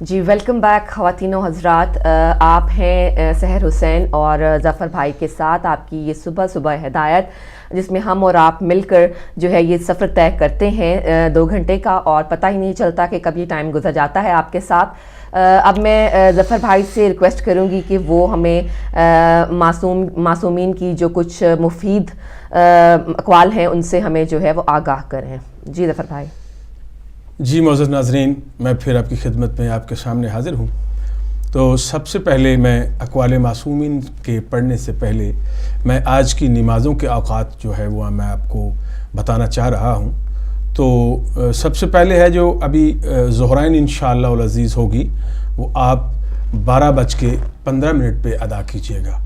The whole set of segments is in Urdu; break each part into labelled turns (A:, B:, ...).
A: جی ویلکم بیک خواتین و حضرات. آپ ہیں سحر حسین اور ظفر بھائی کے ساتھ آپ کی یہ صبح صبح ہدایت، جس میں ہم اور آپ مل کر جو ہے یہ سفر طے کرتے ہیں 2 گھنٹے کا، اور پتہ ہی نہیں چلتا کہ کب یہ ٹائم گزر جاتا ہے آپ کے ساتھ. اب میں ظفر بھائی سے ریکویسٹ کروں گی کہ وہ ہمیں معصومین کی جو کچھ مفید اقوال ہیں ان سے ہمیں جو ہے وہ آگاہ کریں. جی ظفر بھائی.
B: جی معزز ناظرین، میں پھر آپ کی خدمت میں آپ کے سامنے حاضر ہوں. تو سب سے پہلے میں اقوال معصومین کے پڑھنے سے پہلے میں آج کی نمازوں کے اوقات جو ہے وہ میں آپ کو بتانا چاہ رہا ہوں. تو سب سے پہلے ہے جو ابھی ظہرین انشاءاللہ العزیز ہوگی، وہ آپ 12:15 پہ ادا کیجیے گا،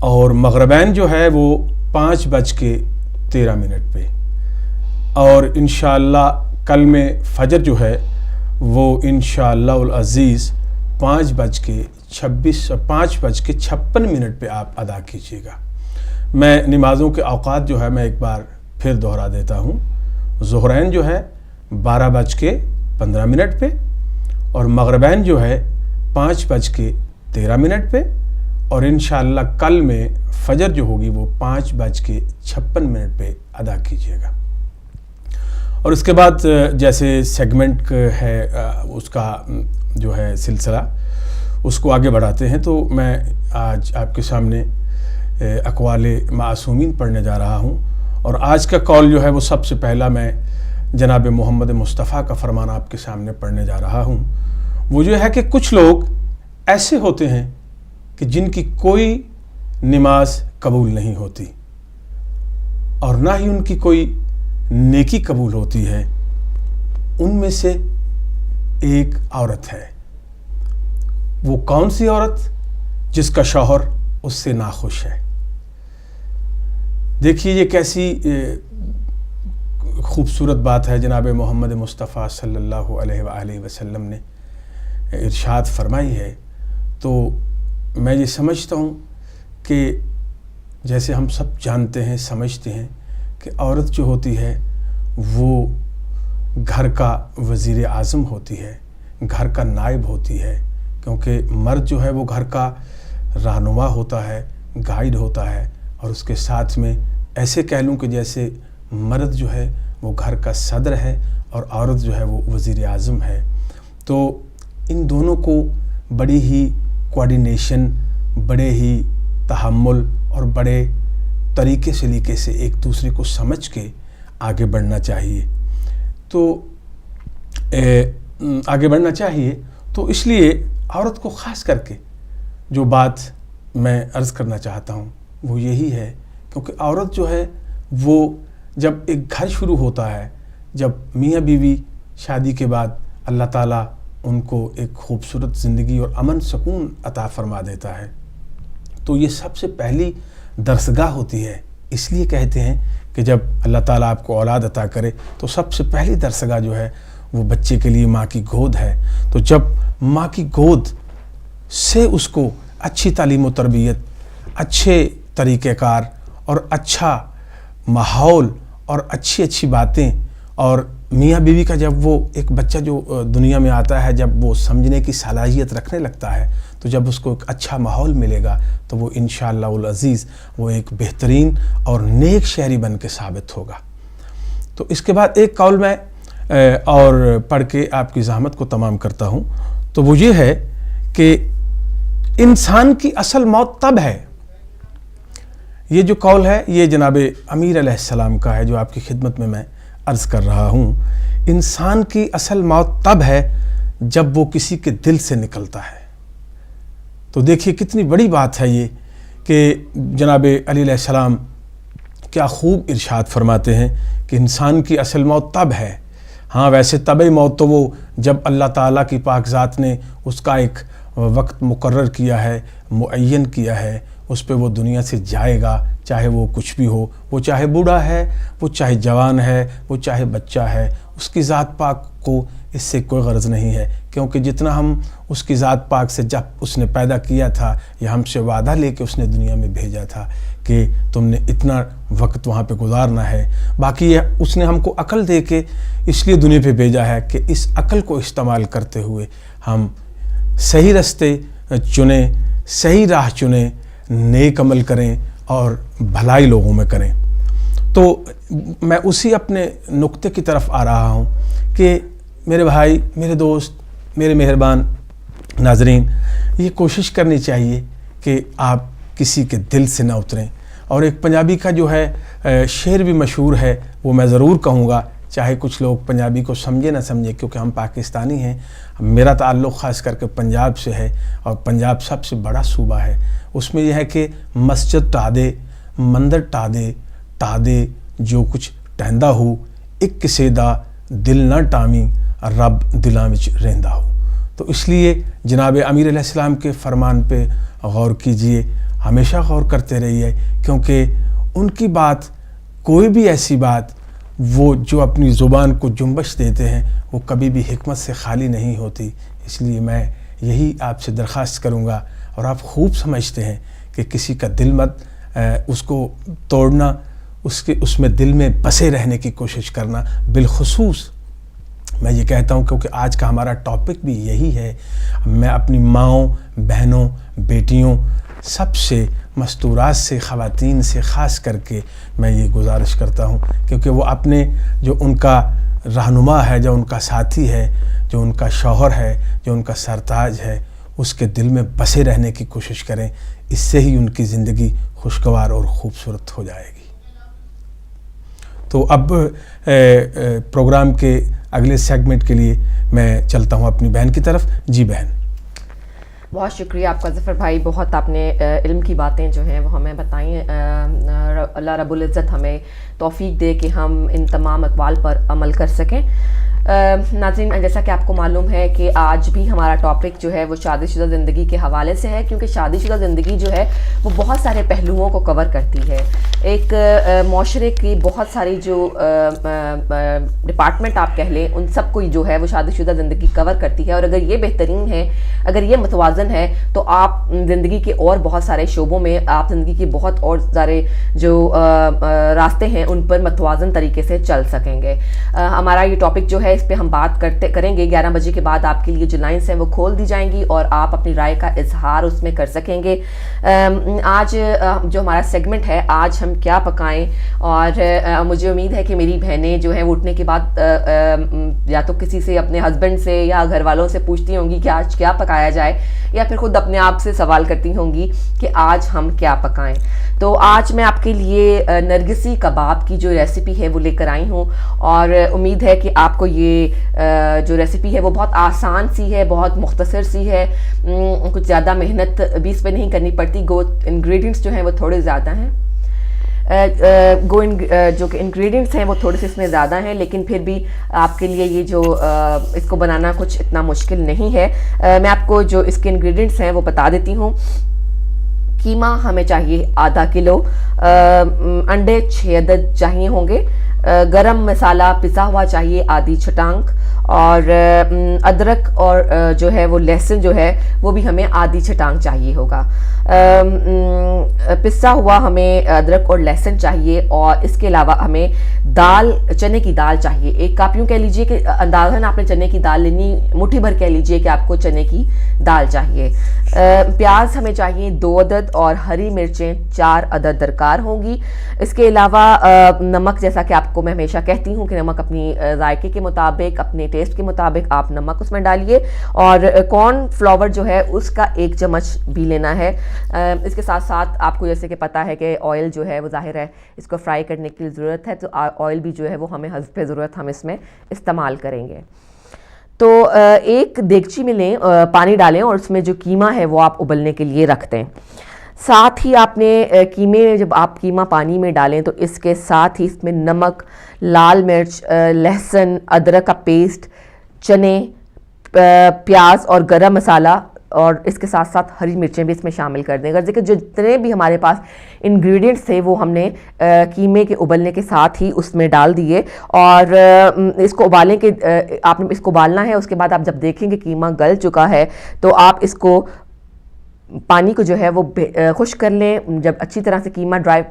B: اور مغربین جو ہے وہ 5:13 پہ، اور انشاءاللہ کل میں فجر جو ہے وہ انشاءاللہ العزیز 5:56 پہ آپ ادا کیجیے گا. میں نمازوں کے اوقات جو ہے میں ایک بار پھر دہرا دیتا ہوں. ظہرین جو ہے 12:15 پہ، اور مغربین جو ہے 5:13 پہ، اور انشاءاللہ کل میں فجر جو ہوگی وہ 5:56 پہ ادا کیجیے گا. اور اس کے بعد جیسے سیگمنٹ ہے اس کا جو ہے سلسلہ، اس کو آگے بڑھاتے ہیں. تو میں آج آپ کے سامنے اقوال معصومین پڑھنے جا رہا ہوں، اور آج کا قول جو ہے وہ سب سے پہلا میں جناب محمد مصطفیٰ کا فرمان آپ کے سامنے پڑھنے جا رہا ہوں. وہ جو ہے کہ کچھ لوگ ایسے ہوتے ہیں کہ جن کی کوئی نماز قبول نہیں ہوتی، اور نہ ہی ان کی کوئی نیکی قبول ہوتی ہے. ان میں سے ایک عورت ہے. وہ کون سی عورت؟ جس کا شوہر اس سے ناخوش ہے. دیکھیے یہ کیسی خوبصورت بات ہے. جناب محمد مصطفیٰ صلی اللہ علیہ وآلہ وسلم نے ارشاد فرمائی ہے. تو میں یہ سمجھتا ہوں کہ جیسے ہم سب جانتے ہیں، سمجھتے ہیں کہ عورت جو ہوتی ہے وہ گھر کا وزیر اعظم ہوتی ہے، گھر کا نائب ہوتی ہے، کیونکہ مرد جو ہے وہ گھر کا رہنما ہوتا ہے، گائیڈ ہوتا ہے، اور اس کے ساتھ میں ایسے کہہ لوں کہ جیسے مرد جو ہے وہ گھر کا صدر ہے اور عورت جو ہے وہ وزیر اعظم ہے. تو ان دونوں کو بڑی ہی کوآرڈینیشن، بڑے ہی تحمل اور بڑے طریقے سلیقے سے ایک دوسرے کو سمجھ کے آگے بڑھنا چاہیے. تو آگے بڑھنا چاہیے. تو اس لیے عورت کو خاص کر کے جو بات میں عرض کرنا چاہتا ہوں وہ یہی ہے، کیونکہ عورت جو ہے وہ جب ایک گھر شروع ہوتا ہے، جب میاں بیوی شادی کے بعد اللہ تعالیٰ ان کو ایک خوبصورت زندگی اور امن سکون عطا فرما دیتا ہے، تو یہ سب سے پہلی درسگاہ ہوتی ہے. اس لیے کہتے ہیں کہ جب اللہ تعالیٰ آپ کو اولاد عطا کرے تو سب سے پہلی درسگاہ جو ہے وہ بچے کے لیے ماں کی گود ہے. تو جب ماں کی گود سے اس کو اچھی تعلیم و تربیت، اچھے طریقہ کار اور اچھا ماحول اور اچھی باتیں، اور میاں بیوی کا جب وہ ایک بچہ جو دنیا میں آتا ہے، جب وہ سمجھنے کی صلاحیت رکھنے لگتا ہے، تو جب اس کو ایک اچھا ماحول ملے گا تو وہ انشاءاللہ العزیز وہ ایک بہترین اور نیک شہری بن کے ثابت ہوگا. تو اس کے بعد ایک قول میں اور پڑھ کے آپ کی زحمت کو تمام کرتا ہوں. تو وہ یہ ہے کہ انسان کی اصل موت تب ہے. یہ جو قول ہے یہ جناب امیر علیہ السلام کا ہے جو آپ کی خدمت میں عرض کر رہا ہوں. انسان کی اصل موت تب ہے جب وہ کسی کے دل سے نکلتا ہے. تو دیکھیے کتنی بڑی بات ہے یہ کہ جناب علی علیہ السلام کیا خوب ارشاد فرماتے ہیں کہ انسان کی اصل موت تب ہے. ہاں ویسے طبعی موت تو وہ جب اللہ تعالیٰ کی پاک ذات نے اس کا ایک وقت مقرر کیا ہے، معین کیا ہے، اس پہ وہ دنیا سے جائے گا، چاہے وہ کچھ بھی ہو. وہ چاہے بوڑھا ہے، وہ چاہے جوان ہے، وہ چاہے بچہ ہے، اس کی ذات پاک کو اس سے کوئی غرض نہیں ہے. کیونکہ جتنا ہم اس کی ذات پاک سے جب اس نے پیدا کیا تھا یا ہم سے وعدہ لے کے اس نے دنیا میں بھیجا تھا کہ تم نے اتنا وقت وہاں پہ گزارنا ہے. باقی یہ اس نے ہم کو عقل دے کے اس لیے دنیا پہ بھیجا ہے کہ اس عقل کو استعمال کرتے ہوئے ہم صحیح راستے چنیں, صحیح راہ چنیں, نیک عمل کریں اور بھلائی لوگوں میں کریں. تو میں اسی اپنے نقطے کی طرف آ رہا ہوں کہ میرے بھائی, میرے دوست, میرے مہربان ناظرین, یہ کوشش کرنی چاہیے کہ آپ کسی کے دل سے نہ اتریں. اور ایک پنجابی کا جو ہے شعر بھی مشہور ہے, وہ میں ضرور کہوں گا, چاہے کچھ لوگ پنجابی کو سمجھے نہ سمجھے, کیونکہ ہم پاکستانی ہیں. میرا تعلق خاص کر کے پنجاب سے ہے, اور پنجاب سب سے بڑا صوبہ ہے. اس میں یہ ہے کہ مسجد ٹا دے, مندر ٹا دے جو کچھ ٹہندا ہو, ایک کسے دا دل نہ ٹامی, رب دلاں وچ رہندا ہو. تو اس لیے جناب امیر علیہ السلام کے فرمان پہ غور کیجئے, ہمیشہ غور کرتے رہیے, کیونکہ ان کی بات, کوئی بھی ایسی بات وہ جو اپنی زبان کو جنبش دیتے ہیں, وہ کبھی بھی حکمت سے خالی نہیں ہوتی. اس لیے میں یہی آپ سے درخواست کروں گا, اور آپ خوب سمجھتے ہیں کہ کسی کا دل مت اس کو توڑنا, اس میں دل میں بسے رہنے کی کوشش کرنا. بالخصوص میں یہ کہتا ہوں کیونکہ آج کا ہمارا ٹاپک بھی یہی ہے. میں اپنی ماؤں, بہنوں, بیٹیوں, سب سے, مستورات سے, خواتین سے خاص کر کے میں یہ گزارش کرتا ہوں, کیونکہ وہ اپنے جو ان کا رہنما ہے, جو ان کا ساتھی ہے, جو ان کا شوہر ہے, جو ان کا سرتاج ہے, اس کے دل میں بسے رہنے کی کوشش کریں. اس سے ہی ان کی زندگی خوشگوار اور خوبصورت ہو جائے گی. تو اب پروگرام کے اگلے سیگمنٹ کے لیے میں چلتا ہوں اپنی بہن کی طرف. جی بہن.
A: بہت شکریہ آپ کا ظفر بھائی, بہت آپ نے علم کی باتیں جو ہیں وہ ہمیں بتائیں. اللہ رب العزت ہمیں توفیق دے کہ ہم ان تمام اقوال پر عمل کر سکیں. ناظرین, جیسا کہ آپ کو معلوم ہے کہ آج بھی ہمارا ٹاپک جو ہے وہ شادی شدہ زندگی کے حوالے سے ہے, کیونکہ شادی شدہ زندگی جو ہے وہ بہت سارے پہلوؤں کو کور کرتی ہے. ایک معاشرے کی بہت ساری جو ڈپارٹمنٹ آپ کہہ لیں, ان سب کو جو ہے وہ شادی شدہ زندگی کور کرتی ہے. اور اگر یہ بہترین ہے, اگر یہ متوازن ہے, تو آپ زندگی کے اور بہت سارے شعبوں میں, آپ زندگی کے بہت اور سارے جو راستے ہیں ان پر متوازن طریقے سے چل سکیں گے. ہمارا یہ ٹاپک جو ہے اس پہ ہم بات کریں گے. 11 بجے کے بعد آپ کے لیے جو لائنس ہیں وہ کھول دی جائیں گی, اور آپ اپنی رائے کا اظہار اس میں کر سکیں گے. آج جو ہمارا سیگمنٹ ہے, آج ہم کیا پکائیں, اور مجھے امید ہے کہ میری بہنیں جو ہیں وہ اٹھنے کے بعد یا تو کسی سے, اپنے ہسبینڈ سے یا گھر والوں سے پوچھتی ہوں گی کہ آج کیا پکایا جائے, یا پھر خود اپنے آپ سے سوال کرتی ہوں گی کہ آج ہم کیا پکائیں. تو آج میں آپ کے لیے نرگسی کباب کی جو ریسیپی ہے وہ لے کر آئی ہوں, اور امید ہے کہ آپ کو یہ جو ریسیپی ہے وہ بہت آسان سی ہے, بہت مختصر سی ہے, کچھ زیادہ محنت بھی اس پہ نہیں کرنی پڑتی. انگریڈینٹس جو ہیں وہ تھوڑے زیادہ ہیں, جو کہ انگریڈینٹس ہیں وہ تھوڑے سے اس میں زیادہ ہیں, لیکن پھر بھی آپ کے لیے یہ جو اس کو بنانا کچھ اتنا مشکل نہیں ہے. میں آپ کو جو اس کے انگریڈینٹس ہیں وہ بتا دیتی ہوں. قیمہ ہمیں چاہیے آدھا کلو, انڈے 6 عدد چاہیے ہوں گے, گرم مسالہ پسا ہوا چاہیے آدھی چھٹانک, اور ادرک اور جو ہے وہ لہسن جو ہے وہ بھی ہمیں آدھی چھٹانک چاہیے ہوگا. پسا ہوا ہمیں ادرک اور لہسن چاہیے, اور اس کے علاوہ ہمیں دال, چنے کی دال چاہیے. 1 کپ یوں کہہ لیجئے کہ اندازاً آپ نے چنے کی دال لینی, مٹھی بھر کہہ لیجئے کہ آپ کو چنے کی دال چاہیے. پیاز ہمیں چاہیے 2 عدد, اور ہری مرچیں 4 عدد درکار ہوں گی. اس کے علاوہ نمک, جیسا کہ آپ کو میں ہمیشہ کہتی ہوں کہ نمک اپنی ذائقے کے مطابق, اپنے ٹیسٹ کے مطابق آپ نمک اس میں ڈالیے. اور کارن فلاور جو ہے اس کا 1 چمچ بھی لینا ہے. اس کے ساتھ ساتھ آپ کو جیسے کہ پتہ ہے کہ آئل جو ہے وہ ظاہر ہے اس کو فرائی کرنے کی ضرورت ہے, تو آئل بھی جو ہے وہ ہمیں حسب ضرورت ہم اس میں استعمال کریں گے. تو ایک دیگچی میں لیں, پانی ڈالیں, اور اس میں جو قیمہ ہے وہ آپ ابلنے کے لیے رکھ دیں. ساتھ ہی آپ نے قیمے, جب آپ قیمہ پانی میں ڈالیں تو اس کے ساتھ ہی اس میں نمک, لال مرچ, لہسن, ادرک کا پیسٹ, چنے, پیاز اور گرم مسالہ, اور اس کے ساتھ ساتھ ہری مرچیں بھی اس میں شامل کر دیں. غرض کہ جتنے بھی ہمارے پاس انگریڈینٹس تھے وہ ہم نے قیمے کے ابلنے کے ساتھ ہی اس میں ڈال دیے, اور اس کو ابالیں کہ آپ نے اس کو ابالنا ہے. اس کے بعد آپ جب دیکھیں کہ قیمہ گل چکا ہے تو آپ اس کو پانی کو جو ہے وہ خشک کر لیں. جب اچھی طرح سے قیمہ ڈرائی،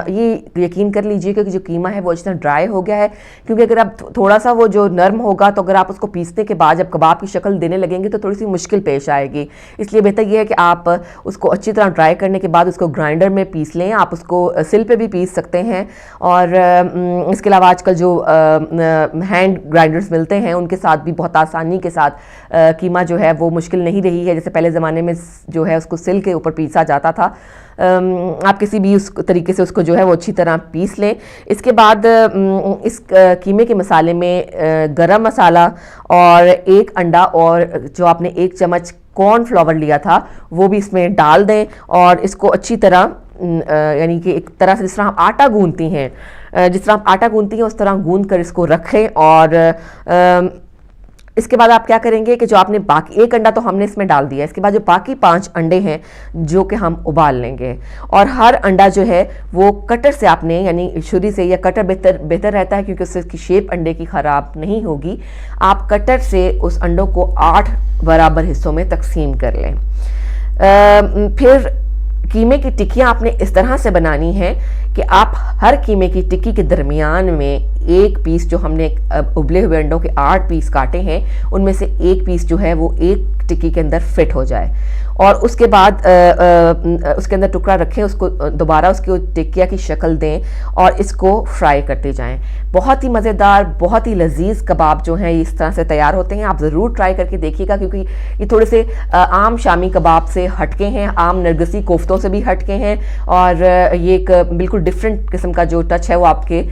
A: یہ یقین کر لیجئے کہ جو قیمہ ہے وہ اچھی طرح ڈرائی ہو گیا ہے، کیونکہ اگر آپ تھوڑا سا وہ جو نرم ہوگا تو اگر آپ اس کو پیسنے کے بعد جب کباب کی شکل دینے لگیں گے تو تھوڑی سی مشکل پیش آئے گی. اس لیے بہتر یہ ہے کہ آپ اس کو اچھی طرح ڈرائی کرنے کے بعد اس کو گرائنڈر میں پیس لیں. آپ اس کو سل پہ بھی پیس سکتے ہیں، اور اس کے علاوہ آج کل جو ہینڈ گرائنڈرز ملتے ہیں ان کے ساتھ بھی بہت آسانی کے ساتھ قیمہ جو ہے وہ مشکل نہیں رہی ہے. جیسے پہلے زمانے میں جو ہے اس کو سل کے اوپر پیسا جاتا تھا. آپ کسی بھی اس طریقے سے اس کو جو ہے وہ اچھی طرح پیس لیں. اس کے بعد اس قیمے کے مسالے میں گرم مسالہ اور 1 انڈا اور جو آپ نے 1 چمچ کارن فلاور لیا تھا وہ بھی اس میں ڈال دیں، اور اس کو اچھی طرح یعنی کہ ایک طرح سے جس طرح آپ آٹا گوندتی ہیں اس طرح گوند کر اس کو رکھیں. اور اس کے بعد آپ کیا کریں گے کہ جو آپ نے باقی 1 انڈا تو ہم نے اس میں ڈال دیا، اس کے بعد جو باقی 5 انڈے ہیں جو کہ ہم ابال لیں گے، اور ہر انڈا جو ہے وہ کٹر سے آپ نے یعنی چھری سے، یا کٹر بہتر رہتا ہے کیونکہ اس کی شیپ انڈے کی خراب نہیں ہوگی. آپ کٹر سے اس انڈوں کو 8 برابر حصوں میں تقسیم کر لیں. پھر قیمے کی ٹکیاں آپ نے اس طرح سے بنانی ہیں کہ آپ ہر قیمے کی ٹکی کے درمیان میں 1 پیس جو ہم نے ابلے ہوئے انڈوں کے 8 پیس کاٹے ہیں ان میں سے 1 پیس جو ہے وہ 1 ٹکی کے اندر فٹ ہو جائے، اور اس کے بعد اس کے اندر ٹکڑا رکھیں، اس کو دوبارہ اس کی ٹکیا کی شکل دیں اور اس کو فرائی کرتے جائیں. بہت ہی مزیدار، بہت ہی لذیذ کباب جو ہیں اس طرح سے تیار ہوتے ہیں. آپ ضرور ٹرائی کر کے دیکھیے گا، کیونکہ یہ تھوڑے سے عام شامی کباب سے ہٹ کے ہیں، عام نرگسی کوفتوں سے بھی ہٹ کے ہیں، اور یہ ایک بالکل ڈیفرنٹ قسم کا جو ٹچ ہے وہ آپ کے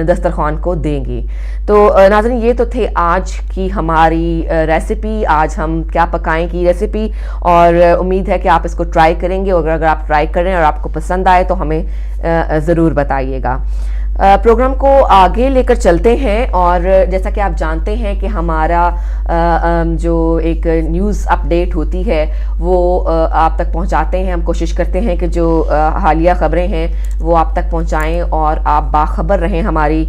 A: دسترخوان کو دیں گی. تو ناظرین، یہ تو تھے آج کی ہماری ریسیپی، آج ہم کیا پکائیں کی ریسیپی، اور امید ہے کہ آپ اس کو ٹرائی کریں گے، اور اگر آپ ٹرائی کریں اور آپ کو پسند آئے تو ہمیں ضرور بتائیے گا. پروگرام کو آگے لے کر چلتے ہیں، اور جیسا کہ آپ جانتے ہیں کہ ہمارا جو ایک نیوز اپڈیٹ ہوتی ہے وہ آپ تک پہنچاتے ہیں. ہم کوشش کرتے ہیں کہ جو حالیہ خبریں ہیں وہ آپ تک پہنچائیں اور آپ باخبر رہیں ہماری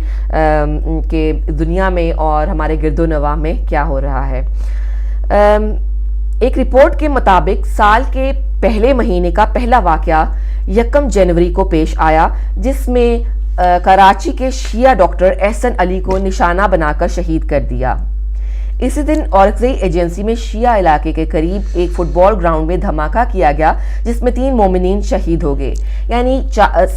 A: کہ دنیا میں اور ہمارے گرد و نواح میں کیا ہو رہا ہے. ایک رپورٹ کے مطابق سال کے پہلے مہینے کا پہلا واقعہ 1 جنوری کو پیش آیا، جس میں کراچی کے شیعہ ڈاکٹر احسن علی کو نشانہ بنا کر شہید کر دیا. اسی دن اورکزئی ایجنسی میں شیعہ علاقے کے قریب ایک فٹ بال گراؤنڈ میں دھماکہ کیا گیا جس میں 3 مومنین شہید ہو گئے. یعنی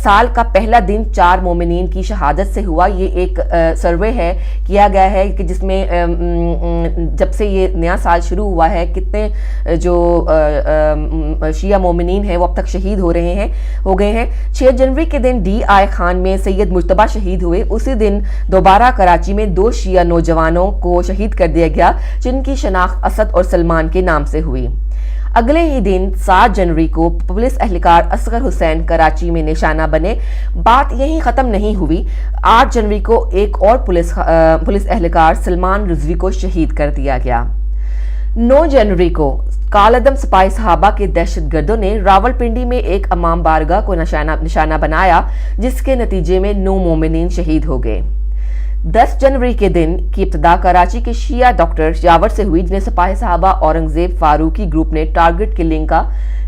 A: سال کا پہلا دن 4 مومنین کی شہادت سے ہوا. یہ ایک سروے ہے کیا گیا ہے کہ جس میں جب سے یہ نیا سال شروع ہوا ہے کتنے جو شیعہ مومنین ہیں وہ اب تک شہید ہو گئے ہیں. 6 جنوری کے دن DI خان میں سید مجتبیٰ شہید ہوئے. اسی دن دوبارہ کراچی میں 2 شیعہ نوجوانوں کو شہید کر دیا گیا جن کی شناخت اسد اور سلمان کے نام سے ہوئی. اگلے ہی دن 7 جنوری کو پولیس اہلکار اصغر حسین کراچی میں نشانہ بنے. بات یہیں ختم نہیں ہوئی. 8 جنوری کو ایک اور پولیس اہلکار سلمان رضوی کو شہید کر دیا گیا. 9 جنوری کو کالعدم سپاہی صحابہ کے دہشت گردوں نے راولپنڈی میں ایک امام بارگاہ کو نشانہ بنایا جس کے نتیجے میں 9 مومنین شہید ہو گئے. 10 جنوری کے دن کی ابتدا کراچی کے شیعہ ڈاکٹر یاور سے ہوئی جنہیں سپاہی صحابہ اورنگزیب فاروقی گروپ نے ٹارگٹ کلنگ کا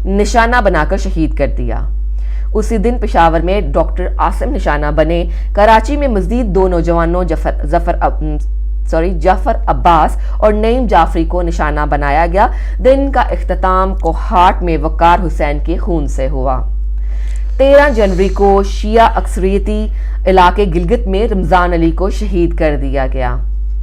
A: نشانہ بنا کر شہید کر دیا. اسی دن پشاور میں ڈاکٹر عاصم نشانہ بنے. کراچی میں مزید 2 نوجوانوں جعفر عباس اور نعیم جعفری کو نشانہ بنایا گیا. دن کا اختتام کوہاٹ میں وقار حسین کے خون سے ہوا. 13 جنوری کو شیعہ اکثریتی علاقے گلگت میں رمضان علی کو شہید کر دیا گیا.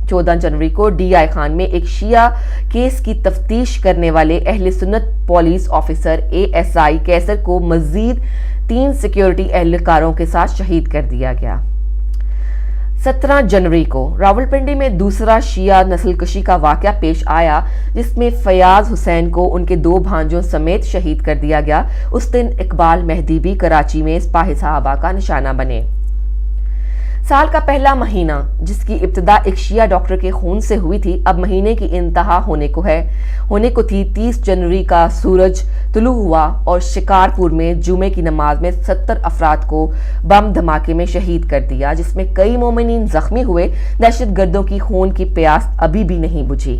A: 14 جنوری کو DI خان میں ایک شیعہ کیس کی تفتیش کرنے والے اہل سنت پولیس آفیسر ASI کیسر کو مزید 3 سیکیورٹی اہلکاروں کے ساتھ شہید کر دیا گیا. 17 جنوری کو راولپنڈی میں دوسرا شیعہ نسل کشی کا واقعہ پیش آیا جس میں فیاض حسین کو ان کے 2 بھانجوں سمیت شہید کر دیا گیا. اس دن اقبال مہدی بھی کراچی میں سپاہی صحابہ کا نشانہ بنے. سال کا پہلا مہینہ جس کی ابتدا ایک شیعہ ڈاکٹر کے خون سے ہوئی تھی اب مہینے کی انتہا ہونے کو تھی. 30 جنوری کا سورج طلوع ہوا اور شکارپور میں جمعے کی نماز میں 70 افراد کو بم دھماکے میں شہید کر دیا جس میں کئی مومنین زخمی ہوئے. دہشت گردوں کی خون کی پیاس ابھی بھی نہیں بجھی.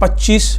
B: 25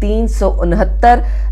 A: 369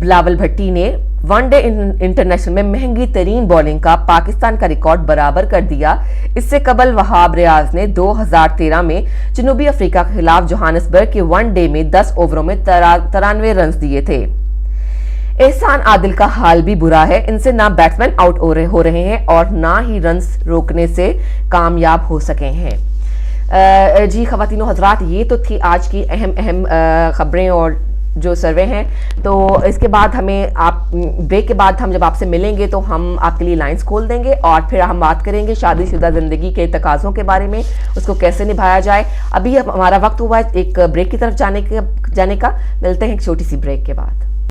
A: بلاول بھٹی نے ون ڈے انٹرنیشنل میں مہنگی ترین بولنگ کا پاکستان کا ریکارڈ برابر کر دیا۔ اس سے قبل وہاب ریاض نے 2013 میں جنوبی افریقہ کے خلاف جوہانسبرگ کے ون ڈے میں 10 اووروں میں 93 رنز دیے تھے۔ احسان عادل کا حال بھی برا ہے، ان سے نہ بیٹسمین آؤٹ ہو رہے ہیں اور نہ ہی رنز روکنے سے کامیاب ہو سکے ہیں۔ جی خواتین و حضرات، یہ تو تھی آج کی اہم خبریں اور جو سروے ہیں۔ تو اس کے بعد ہمیں بریک کے بعد ہم جب آپ سے ملیں گے تو ہم آپ کے لیے لائنز کھول دیں گے اور پھر ہم بات کریں گے شادی شدہ زندگی کے تقاضوں کے بارے میں، اس کو کیسے نبھایا جائے۔ ابھی ہمارا وقت ہوا ہے ایک بریک کی طرف جانے کا، ملتے ہیں ایک چھوٹی سی بریک کے بعد۔